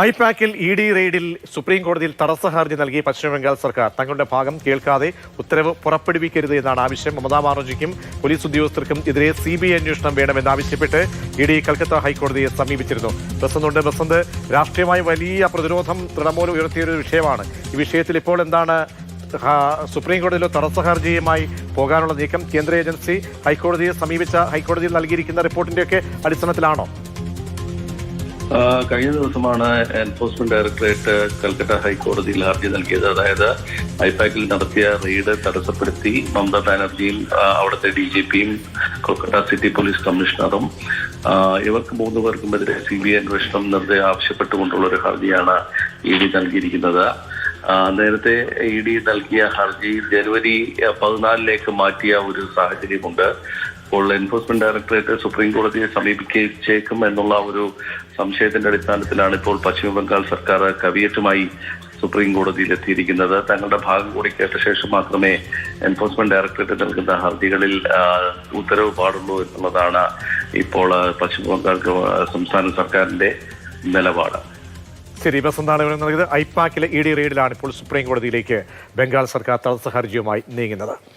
ഐപാക്കിൽ ED. റെയ്ഡിൽ supreme കോടതിയിൽ തടസ്സ ഹർജി നൽകി പശ്ചിമബംഗാൾ സർക്കാർ തങ്ങളുടെ ഭാഗം കേൾക്കാതെ ഉത്തരവ് പുറപ്പെടുവിക്കരുത് എന്നാണ് ആവശ്യം. മമതാ ബാനർജിക്കും പോലീസ് ഉദ്യോഗസ്ഥർക്കും എതിരെ CBI അന്വേഷണം വേണമെന്നാവശ്യപ്പെട്ട് ഇ.ഡി. കൽക്കത്ത ഹൈക്കോടതിയെ സമീപിച്ചിരുന്നു. ബസന്ത്, രാഷ്ട്രീയമായി വലിയ പ്രതിരോധം തൃണമൂൽ ഉയർത്തിയൊരു വിഷയമാണ്. ഈ വിഷയത്തിൽ ഇപ്പോൾ എന്താണ് സുപ്രീം കോടതിയിലെ തടസ്സ ഹർജിയുമായി പോകാനുള്ള നീക്കം? കേന്ദ്ര ഏജൻസി ഹൈക്കോടതിയെ സമീപിച്ച ഹൈക്കോടതിയിൽ നൽകിയിരിക്കുന്ന റിപ്പോർട്ടിന്റെയൊക്കെ അടിസ്ഥാനത്തിലാണോ? കഴിഞ്ഞ ദിവസമാണ് എൻഫോഴ്സ്മെന്റ് ഡയറക്ടറേറ്റ് കൽക്കട്ട ഹൈക്കോടതിയിൽ ഹർജി നൽകിയത്. അതായത് ഐപാക്കിൽ നടത്തിയ റെയ്ഡ് തടസ്സപ്പെടുത്തി മമതാ ബാനർജിയും അവിടുത്തെ DGPയും കൊൽക്കത്ത സിറ്റി പോലീസ് കമ്മീഷണറും ഇവർക്ക് 3 പേർക്കുമെതിരെ CBI അന്വേഷണം ആവശ്യപ്പെട്ടുകൊണ്ടുള്ള ഒരു ഹർജിയാണ് ED നൽകിയിരിക്കുന്നത്. നേരത്തെ ED നൽകിയ ഹർജി ജനുവരി 14 മാറ്റിയ ഒരു സാഹചര്യമുണ്ട്. ഇപ്പോൾ എൻഫോഴ്സ്മെന്റ് ഡയറക്ടറേറ്റ് സുപ്രീം കോടതിയെ സമീപിച്ചേക്കും എന്നുള്ള ഒരു സംശയത്തിന്റെ അടിസ്ഥാനത്തിലാണ് ഇപ്പോൾ പശ്ചിമ ബംഗാൾ സർക്കാർ കവിയറ്റുമായി സുപ്രീം കോടതിയിൽ എത്തിയിരിക്കുന്നത്. തങ്ങളുടെ ഭാഗം കൂടി കേട്ട ശേഷം മാത്രമേ എൻഫോഴ്സ്മെന്റ് ഡയറക്ടറേറ്റ് നൽകുന്ന ഹർജികളിൽ ഉത്തരവ് പാടുള്ളൂ എന്നുള്ളതാണ് ഇപ്പോൾ പശ്ചിമ ബംഗാൾ സംസ്ഥാന സർക്കാരിന്റെ നിലപാട്. ശരി, ബസന്താണ് വിവരം നൽകിയത്. ഐപാക്കിലെ ഇ.ഡി. റെയ്ഡിലാണ് ഇപ്പോൾ സുപ്രീം കോടതിയിലേക്ക് ബംഗാൾ സർക്കാർ തടസ്സ ഹർജിയുമായി നീങ്ങുന്നത്.